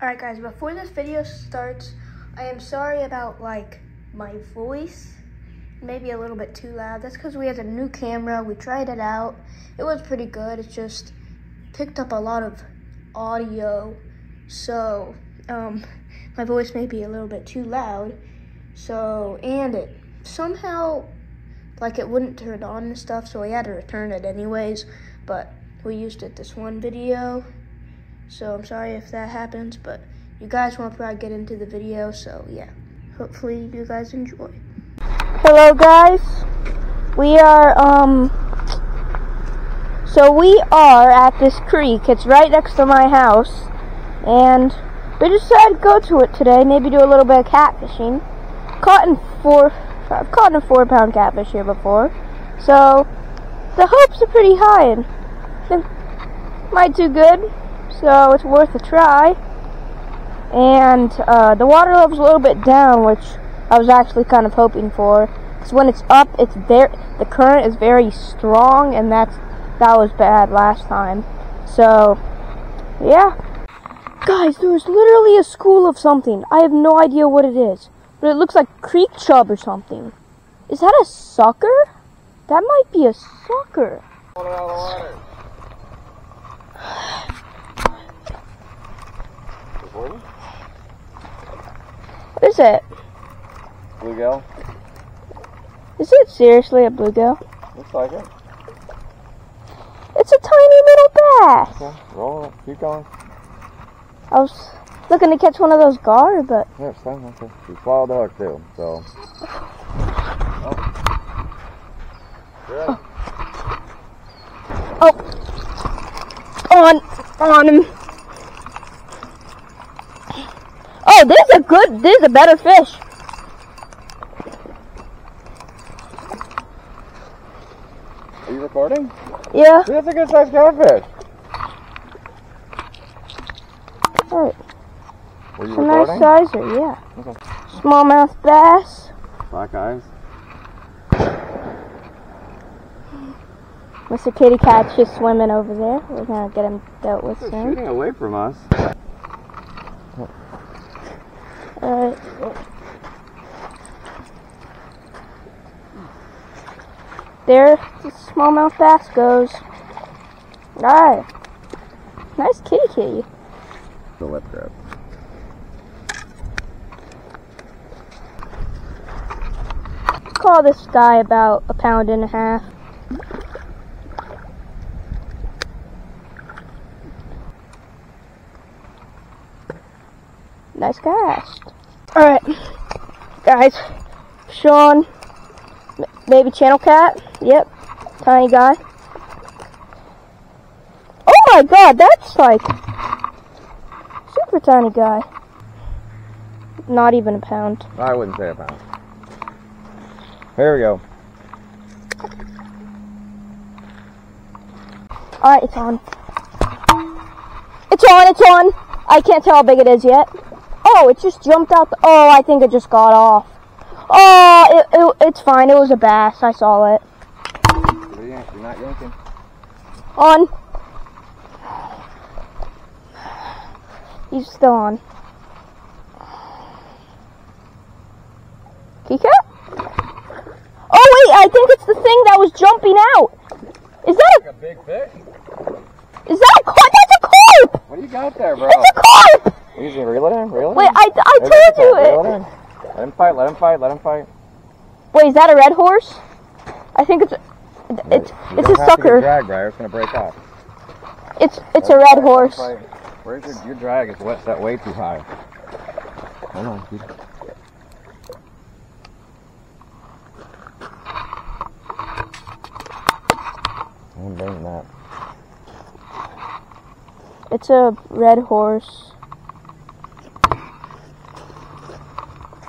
Alright guys, before this video starts, I am sorry about like my voice. Maybe a little bit too loud. That's because we have a new camera. We tried it out. It was pretty good. It just picked up a lot of audio. So, my voice may be a little bit too loud. So, and it somehow, like it wouldn't turn on and stuff, so we had to return it anyways. But we used it this one video. So I'm sorry if that happens, but you guys want to probably get into the video, so yeah. Hopefully you guys enjoy. Hello guys. We are at this creek. It's right next to my house. And we decided to go to it today, maybe do a little bit of catfishing. I've caught a 4-pound catfish here before. So the hopes are pretty high and I think might do good. So it's worth a try. And the water level's a little bit down, which I was actually kind of hoping for. Because when it's up, the current is very strong, and that was bad last time. So, yeah. Guys, there was literally a school of something. I have no idea what it is. But it looks like creek chub or something. Is that a sucker? That might be a sucker. What is it? Bluegill. Is it seriously a bluegill? Looks like it. It's a tiny little bass. Okay, roll it. Keep going. I was looking to catch one of those gar, but... Yeah, it's fine. Okay. She swallowed the hook too, so... Oh. On him. Oh, this is a better fish. Are you recording? Yeah. That's a good sized catfish. Alright. Were you It's a recording? nice sizer, yeah. Okay. Smallmouth bass. Black eyes. Mr. Kitty Cat's just swimming over there. We're gonna get him dealt with They're soon. shooting away from us. Alright. There the smallmouth bass goes. Alright. Nice kitty. The lip grab. Call this guy about 1.5 pounds. Nice cast. Alright, guys. Sean, baby channel cat. Yep, tiny guy. Oh my god, that's like super tiny guy. Not even 1 pound. I wouldn't say 1 pound. Here we go. Alright, it's on. It's on! I can't tell how big it is yet. Oh, it just jumped out. Oh, I think it just got off. Oh, it's fine. It was a bass. I saw it. You're not yanking. On. He's still on. Kika? Oh, wait. I think it's the thing that was jumping out. Is that a big fish? Is that a carp? That's a carp! What do you got there, bro? It's a carp! You just reel it in, reel it in. Wait, I told you it. Reel it in. Let him fight, let him fight, let him fight. Wait, is that a red horse? I think it's a sucker. Drag, Briar. It's gonna break off. It's a red horse. Where's your drag? Is wet set way too high. Hold on, dude. I'm bringing that. It's a red horse.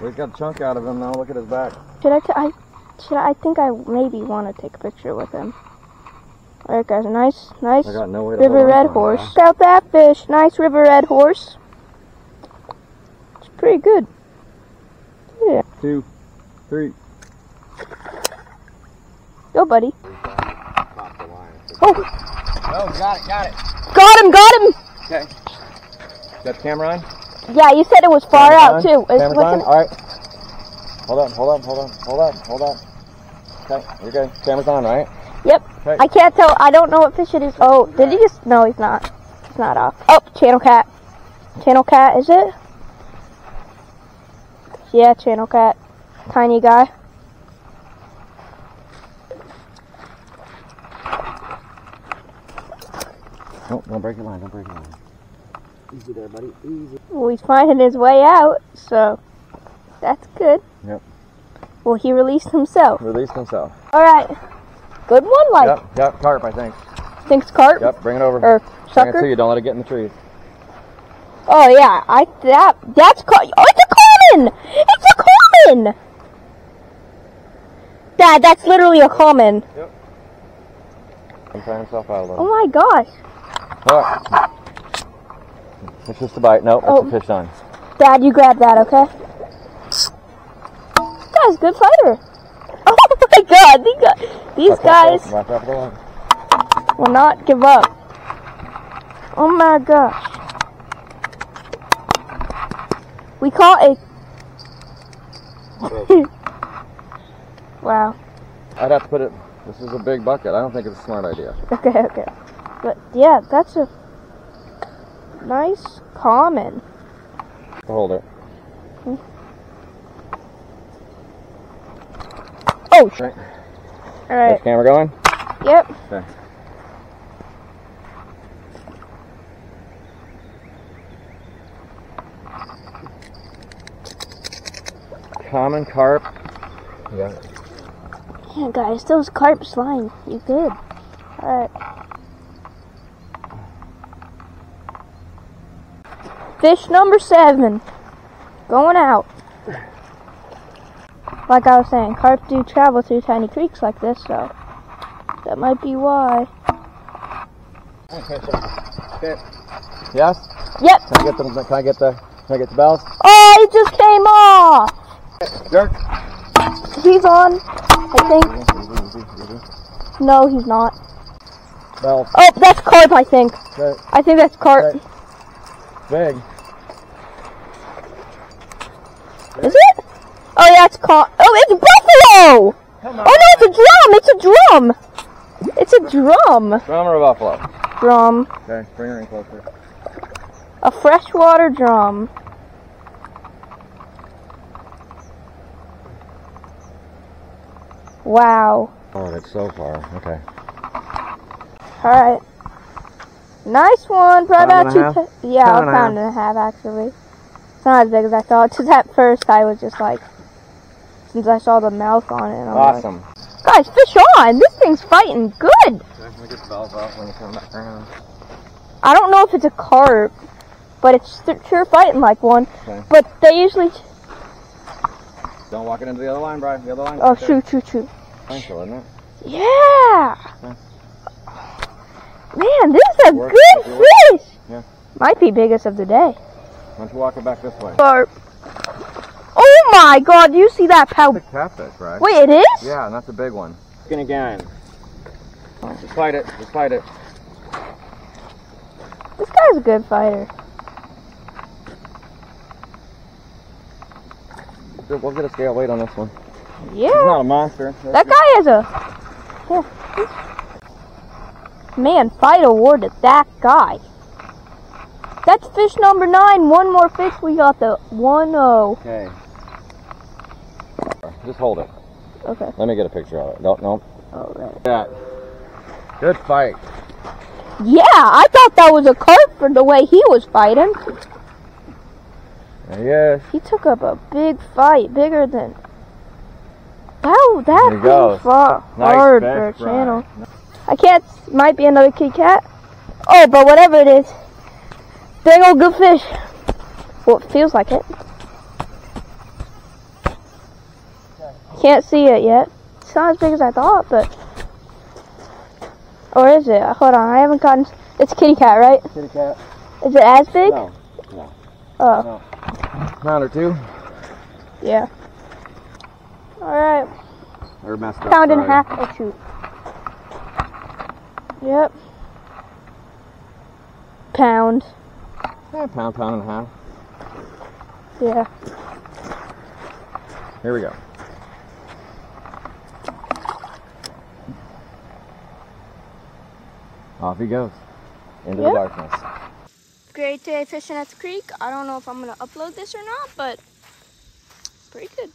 We got a chunk out of him now. Look at his back. I think I maybe want to take a picture with him. Alright guys, nice I got nowhere to river red horse. Check out that fish. Nice river red horse. It's pretty good. Yeah. 2, 3. Go, buddy. Oh! Oh, got it. Got him! Okay. Got the camera on? Yeah, you said it was far Camera's out on? too. Camera's on? Alright. Hold on. Okay, you're good. Camera's on, right? Yep. Okay. I can't tell. I don't know what fish it is. Oh, did he just? No, he's not. He's not off. Oh, channel cat. Channel cat, is it? Yeah, channel cat. Tiny guy. Oh, don't break your line. Easy there, buddy. Easy. Well, he's finding his way out, so that's good. Yep. Well, he released himself. Released himself. All right. Good one, like. Yep, carp, I think. Think's carp? Yep, bring it over. Or sucker? Bring it to you, don't let it get in the trees. Oh, yeah. That's carp. Oh, it's a common! It's a common! Dad, that's literally a common. Yep. I'm trying himself out a little. Oh my gosh. Oh. It's just a bite. Nope, it's a fish on. Dad, you grab that, okay? This guy's a good fighter. Oh my god, these guys will not give up. Oh my gosh. We caught a... Wow. I'd have to put it... This is a big bucket. I don't think it's a smart idea. Okay. But yeah, that's a nice common. Hold it. Oh! Right. Alright. Is the camera going? Yep. Okay. Common carp. Yeah. Yeah, guys, those carp's flying. You good. Alright. Fish number 7. Going out. Like I was saying, carp do travel through tiny creeks like this, so that might be why. Okay. Yes? Yep. Can I get the bells? Oh, he just came off! Jerk. He's on, I think. Easy. No, he's not. Bells. Oh, that's carp, I think. Okay. I think that's carp. Okay. Big. Is it? Oh, yeah, it's carp. Oh, it's buffalo! Come on. Oh, no, it's a drum! It's a drum! It's a drum. Drum or a buffalo? Drum. Okay, bring her in closer. A freshwater drum. Wow. Oh, it's so far. Okay. Alright. Nice one. Probably Pound about and a half? Yeah, Pound a and a pound and a half, actually. It's not as big as I thought. Just at first, I was just like, since I saw the mouth on it. I'm Awesome. Like, guys, fish on. This thing's fighting good. Okay, let me get the bells out when you come back around. I don't know if it's a carp, but it's sure fighting like one. Okay. But they usually... Don't walk it into the other line, Brian. The other line. Oh, Okay. shoot. Thanks, isn't it? Yeah! Okay. Man, this is a Work, good work. fish! Yeah. Might be biggest of the day. Why don't you walk it back this way? Carp. Oh my god, do you see that pow? It's a catfish, right? Wait, it is? Yeah, and that's a big one. Skin again. Just fight it. This guy's a good fighter. We'll get a scale weight on this one. Yeah. He's not a monster. That guy is a... Yeah. Man, fight awarded that guy. That's fish number 9. One more fish. We got the 1-0. Okay. Just hold it. Okay. Let me get a picture of it. No. All right. Yeah. Good fight. Yeah, I thought that was a carp for the way he was fighting. There he is. He took up a big fight, bigger than... That There he goes. far Nice hard fish, for a channel. Brian. I can't... Might be another kitty cat. Oh, but whatever it is. Big old good fish. Well, it feels like it. Can't see it yet. It's not as big as I thought, but... Or is it? Hold on, I haven't gotten... It's a kitty cat, right? Kitty cat. Is it as big? No. Oh. No. Pound or two. Yeah. Alright. Or messed up. Pound and a Brian. half. Oh, shoot. Yep. Pound. Pound, pound and a half. Yeah. Here we go. Off he goes. Into the darkness. Great day fishing at the creek. I don't know if I'm going to upload this or not, but pretty good.